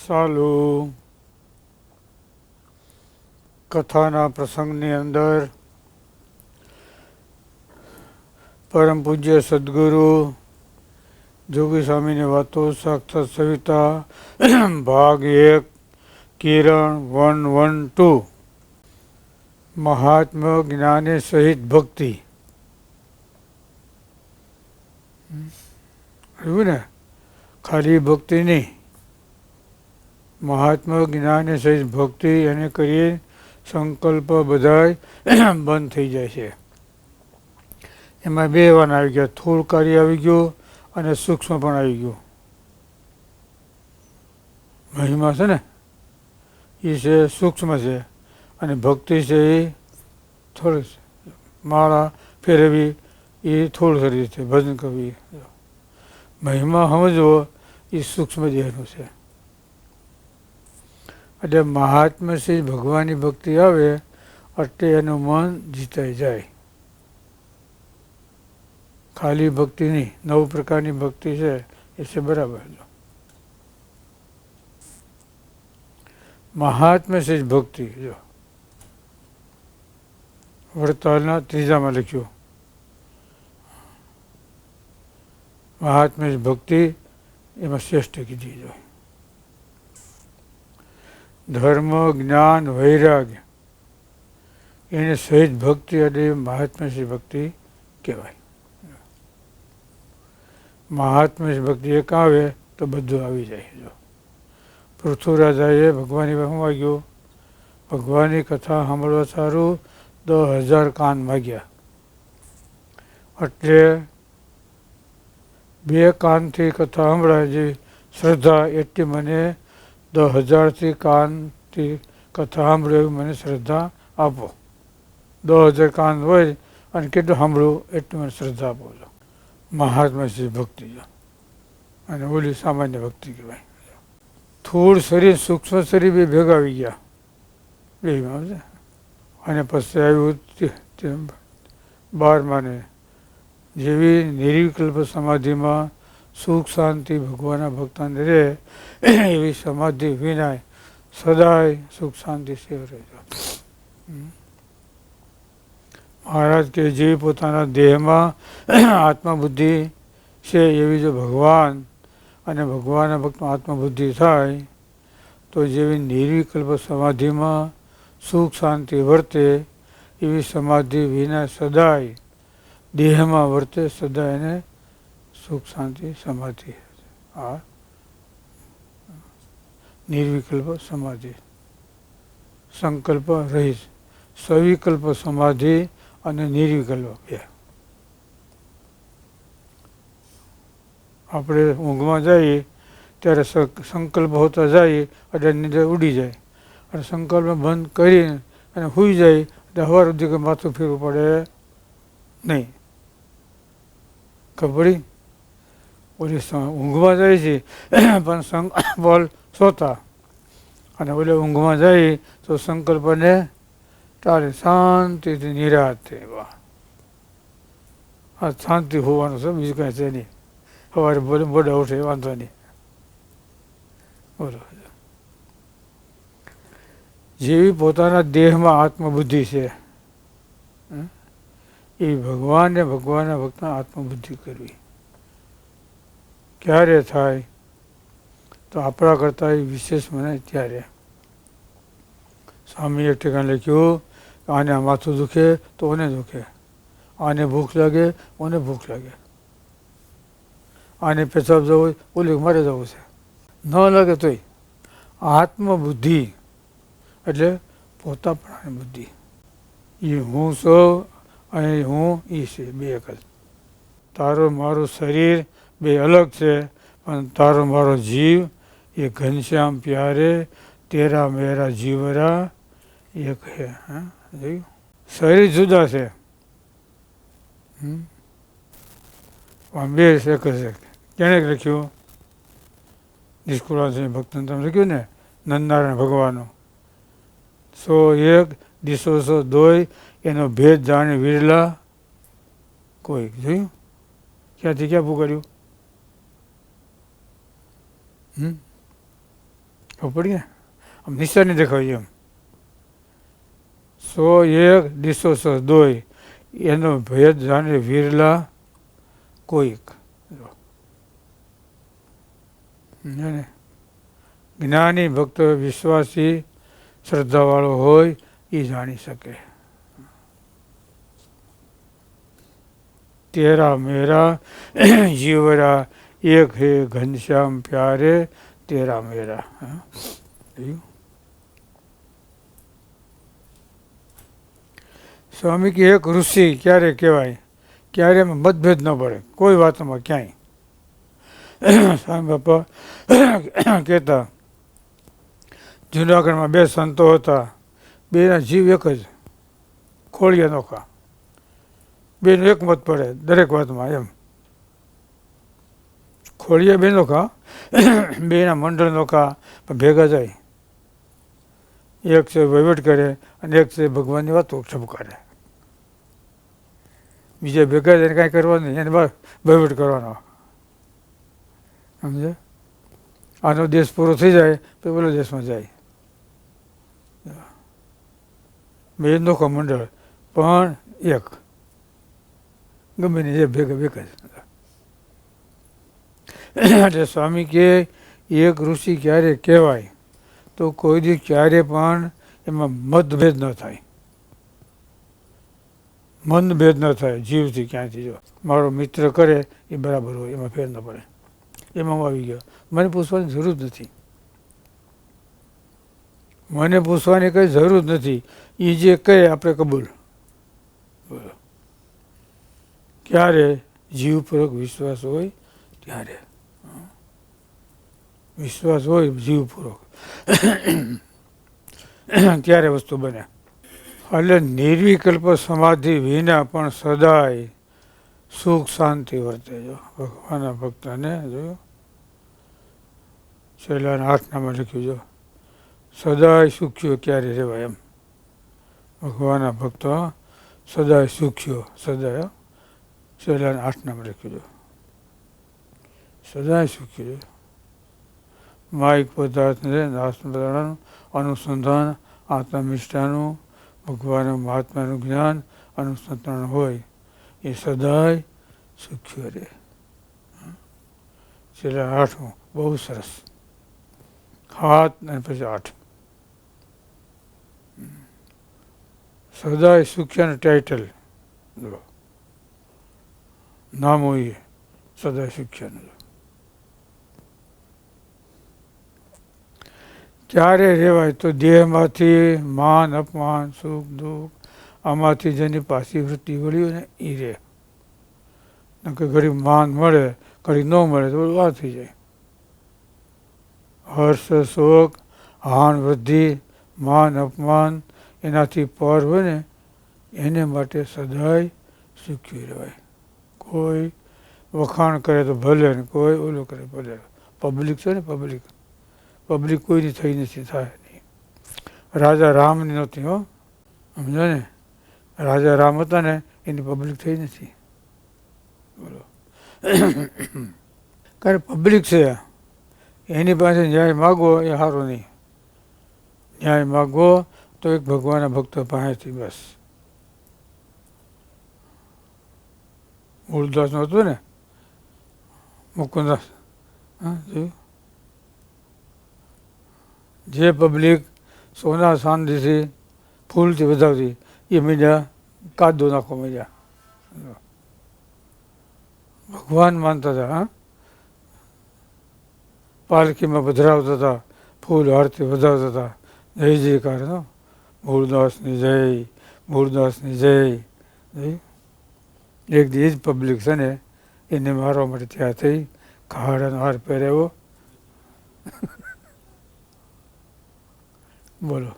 ચાલુ કથાના પ્રસંગની અંદર પરમ પૂજ્ય સદગુરુ જોગી સ્વામીની વાતો સાક્ષાત સવિતા ભાગ 1 કિરણ 112 મહાત્મા જ્ઞાની સહિત ભક્તિ. એવું ને, ખાલી ભક્તિ નહીં, મહાત્મા જ્ઞાની સહિત ભક્તિ એને કરીએ સંકલ્પ બધાય બંધ થઈ જાય છે. એમાં બે વાન આવી ગયા, સ્થૂળ કાર્ય આવી ગયું અને સૂક્ષ્મ પણ આવી ગયું. મહિમા છે ને એ છે સૂક્ષ્મ છે અને ભક્તિ છે એ થોડી માળા ફેરવી એ થોડું શરીર છે, ભજન કરવી. મહિમા સમજવો એ સૂક્ષ્મ દેહનું છે. એટલે મહાત્મા શ્રી ભગવાનની ભક્તિ આવે એટલે એનું મન જીતાઈ જાય. ખાલી ભક્તિ નહીં, 9 પ્રકારની ભક્તિ છે એ છે બરાબર. મહાત્મા શ્રી ભક્તિ જો વડતાલના 3જામાં લખ્યું, મહાત્મા ભક્તિ એમાં શ્રેષ્ઠ કીધી. જો ધર્મ જ્ઞાન વૈરાગ્ય એને સહિત ભક્તિ એટલે મહાત્મા શ્રી ભક્તિ કહેવાય. મહાત્મા શ્રી ભક્તિ એક આવે તો બધું આવી જાય. જો પૃથ્વીરાજાએ ભગવાનની શું માગ્યું? ભગવાનની કથા સાંભળવા સારું 10,000 કાન માગ્યા. એટલે 2 કાનથી કથા સાંભળાય જે શ્રદ્ધા એટલી મને 10,000થી કાનથી કથા સાંભળે એવી મને શ્રદ્ધા આપો. 10,000 કાન હોય અને કેટલું સાંભળવું એટલું મને શ્રદ્ધા આપો. છો મહાત્મા શ્રી ભક્તિ. અને ઓલી સામાન્ય ભક્તિ કહેવાય. સ્થૂળ શરીર સૂક્ષ્મ શરીર બે ભેગા આવી ગયા બેમાં છે. અને પછી આવ્યું 12માને જેવી નિર્વિકલ્પ સમાધિમાં સુખ શાંતિ ભગવાનના ભક્તાને રહે એવી સમાધિ વિનાય સદાય સુખ શાંતિ સેવ રહેજો. મહારાજ કે જેવી પોતાના દેહમાં આત્મબુદ્ધિ છે એવી જો ભગવાન અને ભગવાનના ભક્તમાં આત્મબુદ્ધિ થાય તો જેવી નિર્વિકલ્પ સમાધિમાં સુખ શાંતિ વર્તે એવી સમાધિ વિના સદાય દેહમાં વર્તે સદાય એને સુખ શાંતિ સમાધિ. આ નિર્વિકલ્પ સમાધિ, સંકલ્પ રહિત, સવિકલ્પ સમાધિ અને નિર્વિકલ્પ બે. આપણે ઊંઘમાં જઈએ ત્યારે સંકલ્પ હોતા જાય એટલે નિંદર ઉડી જાય અને સંકલ્પ બંધ કરીને અને સૂઈ જાય એટલે સવાર સુધી કંઈ માથું ફેરવું પડે નહીં. ખબર પડી? ઓલી ઊંઘમાં જાય છે પણ સંકલ્પ સોતા અને ઓલે ઊંઘમાં જાય તો સંકલ્પને ટાળે શાંતિથી નિરાતે. આ શાંતિ હોવાનું છે, બીજું કાંઈ છે નહીં. સવારે બોલે મોડા ઉઠે વાંધો નહીં. બોલો, જેવી પોતાના દેહમાં આત્મબુદ્ધિ છે એ ભગવાનને ભગવાનના ભક્તના આત્મબુદ્ધિ કરવી. ક્યારે થાય તો આપણા કરતાં એ વિશેષ મને ત્યારે. સ્વામી એક ઠેકાણે લખ્યું, આને માથું દુખે તો ઓને દુખે, આને ભૂખ લાગે ઓને ભૂખ લાગે, આને પેશાબ જવું હોય ઓલી મારે જવું છે, ન લાગે તોય આત્મબુદ્ધિ એટલે પોતાપણાની બુદ્ધિ. એ હું છું અને હું એ છે બે એક જ. તારો મારું શરીર બે અલગ છે પણ તારો મારો જીવ એ ઘનશ્યામ પ્યારે તેરા મેરા જીવરા એક હે. હા જોયું? શરીર જુદા છે બે એક છે. કેણે લખ્યું? નિષ્કુળાન ભક્તને તમે લખ્યું ને, નંદનારાયણ ભગવાનનું. 101 દિશો 102 એનો ભેદ જાણે વિરલા કોઈ. જોયું? ક્યાંથી ક્યાં પુગાડ્યું? ખબર પડી ને, આમ નિશાની દેખાય એમ. 101 દિશો દોય એનો ભેદ જાણે વિરલા કોઈક. ને જ્ઞાની ભક્ત વિશ્વાસી શ્રદ્ધાવાળો હોય એ જાણી શકે. તેરા મેરા જીવરા એક હે ઘનશ્યામ પ્યારે તેરા મેરા. સ્વામી કે એક ઋષિ ક્યારે કહેવાય, ક્યારે એમાં મતભેદ ન પડે કોઈ વાતમાં ક્યાંય. સ્વામી બાપા કહેતા જુનાગઢમાં 2 સંતો હતા, બેના જીવ એક જ, ખોળિયા નોખા, બેનો એક મત પડે દરેક વાતમાં એમ. ખોળિયા બે નોખા, બેના મંડળ નોખા, પણ ભેગા જાય. એક છે વહીવટ કરે અને એક છે ભગવાનની વાતો ઠપકારે. બીજા ભેગા જઈને કાંઈ કરવાનું નહીં, એને વહીવટ કરવાનો. સમજે? આનો દેશ પૂરો થઈ જાય તો પેલો દેશમાં જાય. બે નોખા મંડળ પણ એક, ગમે ને એ ભેગા ભેગા જ. એટલે સ્વામી કે એક ઋષિ ક્યારે કહેવાય તો કોઈ દી ક્યારે પણ એમાં મતભેદ ન થાય, મનભેદ ન થાય જીવથી ક્યાંથી. જો મારો મિત્ર કરે એ બરાબર હોય, એમાં ફેર ન પડે, એમાં હું આવી ગયો, મને પૂછવાની જરૂર નથી, મને પૂછવાની કંઈ જરૂર નથી, એ જે કહે આપણે કબૂલ. બોલો, ક્યારે જીવપૂર્વક વિશ્વાસ હોય ત્યારે, વિશ્વાસ હોય જીવપૂર્વક ત્યારે વસ્તુ બને. એટલે નિર્વિકલ્પ સમાધિ વિના પણ સદાય સુખ શાંતિ વર્તે. જો ભગવાનના ભક્તને જોયું છેલ્લાના 8નામાં લખ્યું, જો સદાય સુખ્યો ક્યારે રહેવાય એમ. ભગવાનના ભક્તો સદાય સુખ્યો, સદાય છેલ્લાના 8નામાં લખ્યું, જો સદાય સુખ્યો. માઇક પદાર્થને નાસ્તનું અનુસંધાન આત્મનિષ્ઠાનું ભગવાન મહાત્માનું જ્ઞાન અનુસંધાન હોય એ સદાય સુખ્યો રહે. છેલ્લા 8મું બહુ સરસ, 7 અને પછી 8. સદાય સુખ્યાનું ટાઇટલ નામ હોય સદાય સુખ્યાનું. ક્યારે રહેવાય તો દેહમાંથી માન અપમાન સુખ દુઃખ આમાંથી જેની પાછી વૃત્તિ વળી હોય ને એ રહે. કે ઘડી માન મળે ઘડી ન મળે તો બધું વાર થઈ જાય. હર્ષ શોક હાન વૃદ્ધિ માન અપમાન એનાથી પર હોય ને એને માટે સદાય સુખી રહેવાય. કોઈ વખાણ કરે તો ભલે ને કોઈ ઓલું કરે ભલે. પબ્લિક છે ને પબ્લિક કોઈની થઈ નથી, થાય નહીં. રાજા રામની નહોતી, હો સમજો ને, રાજા રામ હતા ને એની પબ્લિક થઈ નથી. બોલો, કારણ પબ્લિક છે એની પાસે ન્યાય માગવો એ સારું નહીં. ન્યાય માગવો તો એક ભગવાનના ભક્તો પાસેથી બસ. મૂળદાસનું હતું ને મુકુદાસ, હા જોયું, જે પબ્લિક સોના ચાંદીથી ફૂલથી વધાવતી એ મીડિયા કાદો નાખો મીડિયા. ભગવાન માનતા હતા, હા, પાલખીમાં પધરાવતા હતા, ફૂલ હારથી વધાવતા હતા, જય જયકાર. મૂળદાસની જય, મૂળદાસની જય. એક દી જ પબ્લિક છે ને એને મારવા માટે ત્યાં થઈ, ખાડાનો હાર પહેરાવ્યો. બોલો,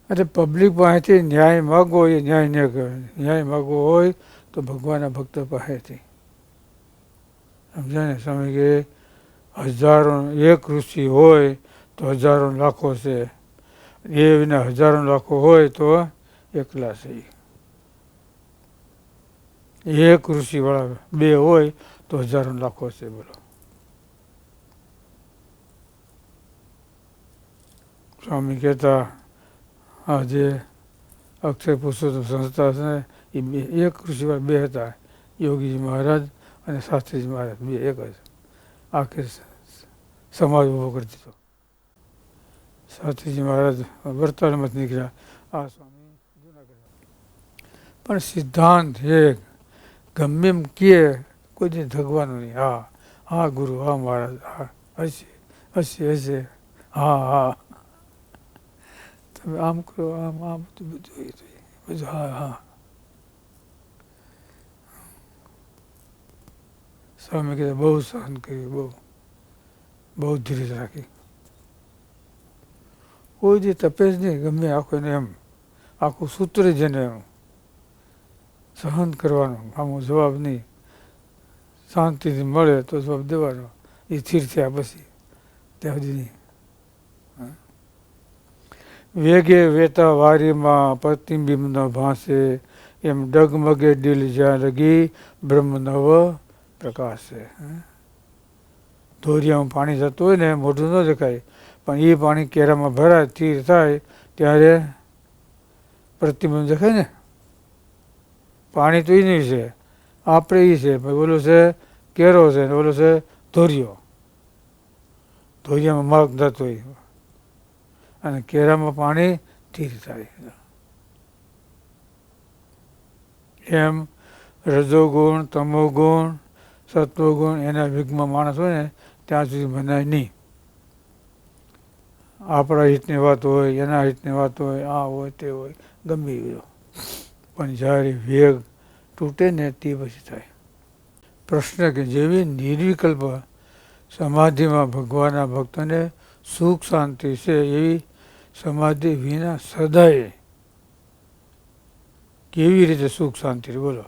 એટલે પબ્લિક પાસેથી ન્યાય માગવો એ ન્યાય ન કહેવાય. ન્યાય માગવો હોય તો ભગવાનના ભક્ત પાસેથી. સમજાય ને? સ્વામી કે હજારો એક ઋષિ હોય તો હજારો લાખો છે, એ વિના હજારો લાખો હોય તો એકલા છે. એક ઋષિવાળા 2 હોય તો હજારો લાખો છે. બોલો, સ્વામી કહેતા આ જે અક્ષય પુરુષોત્તમ સંસ્થા છે ને એ બે એક ઋષિવાર બે હતા, યોગીજી મહારાજ અને શાસ્ત્રીજી મહારાજ બે એક જ આખે સમાજ ઉભો કરી દીધો. શાસ્ત્રીજી મહારાજ વર્તમાનમાંથી નીકળ્યા, આ સ્વામી જુનાગઢ. પણ સિદ્ધાંત એક ગમે એમ કહે કોઈ દી ધગવાનું નહીં. હા હા ગુરુ, હા મહારાજ, હા હશે હશે હશે, હા હા તમે આમ કરો, આમ આમ બધું હા હા. સ્વામી કહેતા બહુ સહન કર્યું, બહુ ધીરજ રાખી. કોઈ દી તપે જ નહીં, ગમે આખું એને એમ આખું સૂત્ર જ એને એમ સહન કરવાનું, આમાં જવાબ નહીં. શાંતિથી મળે તો જવાબ દેવાનો, એ સ્થિર થયા પછી ત્યાં સુધી નહીં. વેગે વેતા વારીમાં પ્રતિબિંબ ન ભાસે, એમ ડગમગે દિલ જ્યાં લગી બ્રહ્મ નવ પ્રકાશે. ધોરિયામાં પાણી જતું હોય ને મોઢું ન દેખાય, પણ એ પાણી કેરામાં ભરાય સ્થિર થાય ત્યારે પ્રતિબિંબ દેખાય ને. પાણી તો એ નહીં છે, આપણે એ છે, ઓલો છે કેરો છે ને ઓલો છે ધોરિયો. ધોરિયામાં માર્ગ થતો હોય અને કેરામાં પાણી સ્થિર થાય. એમ રજોગુણ, તમોગુણ, સત્વગુણ એના વિઘમાં માણસ હોય ને ત્યાં સુધી મનાય નહીં. આપણા હિતની વાત હોય, એના હિતની વાત હોય, આ હોય તે હોય, ગમે એ. પણ જ્યારે વેગ તૂટે ને તે પછી થાય. પ્રશ્ન કે જેવી નિર્વિકલ્પ સમાધિમાં ભગવાનના ભક્તોને સુખ શાંતિ છે, એવી સમાધિ વિના સદાય કેવી રીતે સુખ શાંતિ? બોલો.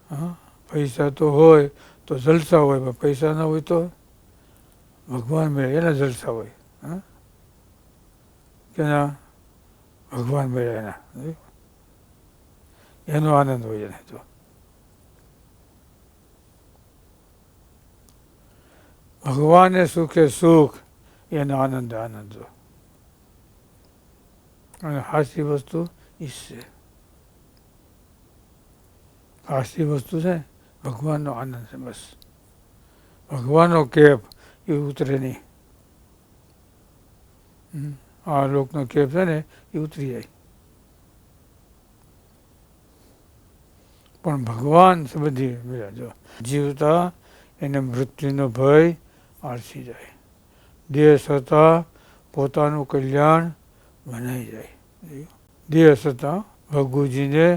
હા, પૈસા તો હોય તો જલસા હોય, પણ પૈસા ના હોય તો ભગવાન મળે એના જલસા હોય. હા, કેના ભગવાન મળે એના એનો આનંદ હોય એને તો. ભગવાને સુખે સુખ એનો આનંદ આનંદ. અને હાસી વસ્તુ ઈચ્છે, હાસી વસ્તુ છે ભગવાનનો આનંદ છે. બસ ભગવાનનો કેપ એ ઉતરે નહીં. આ લોકનો કેપ છે ને એ ઉતરી જાય, પણ ભગવાન બધી જો જીવતા એને મૃત્યુનો ભય આળસી જાય, દેહ છતાં પોતાનું કલ્યાણ બનાવી જાય. દેહ છતાં ભગુજીને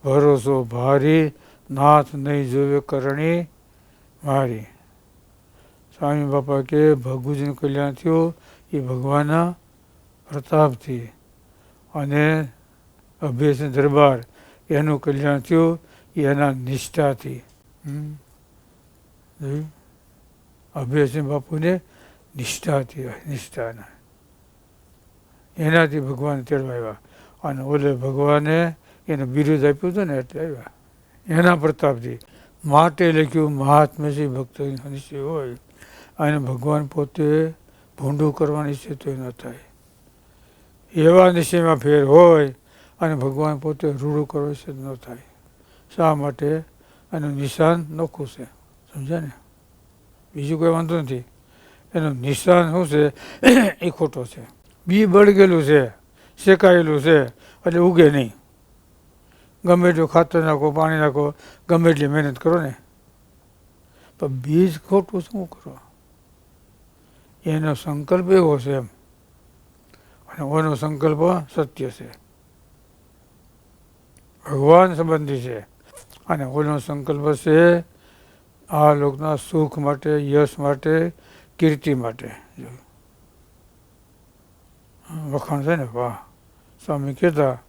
ભરોસો ભારી, નાથ નહીં જોવે કરણી મારી. સ્વામી બાપા કે ભગુજીનું કલ્યાણ થયું એ ભગવાનના પ્રતાપથી, અને અભયસિંહ દરબાર એનું કલ્યાણ થયું એના નિષ્ઠાથી. અભયસિંહ બાપુને નિષ્ઠા હતી, નિષ્ઠાના એનાથી ભગવાન તેડવા આવ્યા. અને ઓલે ભગવાને એને બિરુદ આપ્યું હતું ને એટલે આવ્યા એના પ્રતાપથી. માટે લખ્યું મહાત્મ્યથી ભક્તો નિશ્ચય હોય, અને ભગવાન પોતે ભૂંડું કરવાની નિશ્ચય તો ન થાય. એવા નિશ્ચયમાં ફેર હોય અને ભગવાન પોતે રૂડું કરવા નિશ્ચય ન થાય. શા માટે? એનું નિશાન નોખું છે, સમજ્યા ને? બીજું કોઈ વાંધો નથી. એનું નિશાન શું છે એ ખોટો છે. બી બળગેલું છે, શેકાયેલું છે એટલે ઉગે નહીં. ગમે એટલું ખાતર નાખો, પાણી નાખો, ગમે એટલી મહેનત કરો ને, પણ બીજ ખોટું શું કરો? એનો સંકલ્પ એવો છે એમ, અને ઓનો સંકલ્પ સત્ય છે, ભગવાન સંબંધી છે. અને ઓનો સંકલ્પ છે આ લોકના સુખ માટે, યશ માટે, કીર્તિ માટે. વખાણ છે ને, વાહ. સ્વામી કહેતા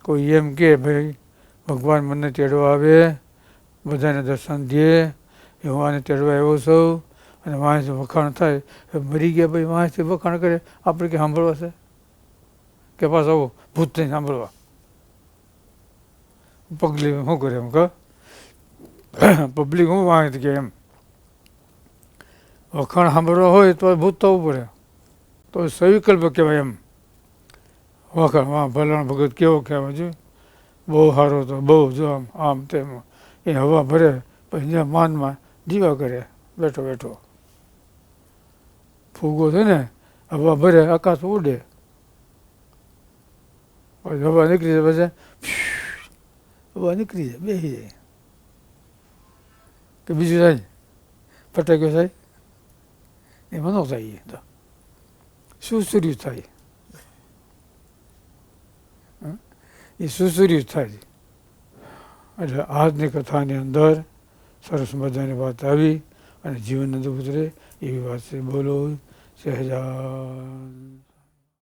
કોઈ એમ કે ભાઈ ભગવાન મને તેડવા આવે, બધાને દર્શન દે, એ હું આને તેડવા આવ્યો છું, અને વાંસથી વખાણ થાય, મરી ગયા ભાઈ વાંસથી વખાણ કરે, આપણે કે સાંભળવા છે કે પાછા આવું ભૂત થઈને સાંભળવા? પબ્લિક શું કરે એમ? પબ્લિક શું વાંચે કે એમ વખાણ સાંભળવા હોય તો ભૂત થવું પડે, તો સવિકલ્પ કહેવાય. એમ વખાણ વાહ ભલાણ ભગત કેવો કહેવાય છે, બહુ સારો હતો, બહુ જો આમ આમ તેમ. એ હવા ભરે પછી જ્યાં માનમાં દીવા કરે બેઠો બેઠો. ફૂગો છે ને હવા ભરે આકાશ ઉડે, પછી હવા નીકળી જાય, પછી હવા નીકળી જાય, બેસી જાય કે બીજું થાય ફટાક્યો થાય, એમાં ન થાય. તો સુસર્યું થાય, એ સુસર્યું થાય. એટલે આજની કથાની અંદર સરસ મજાની વાત આવી અને જીવન અંદર ઉતરે એવી વાત છે. બોલો સહેજાન.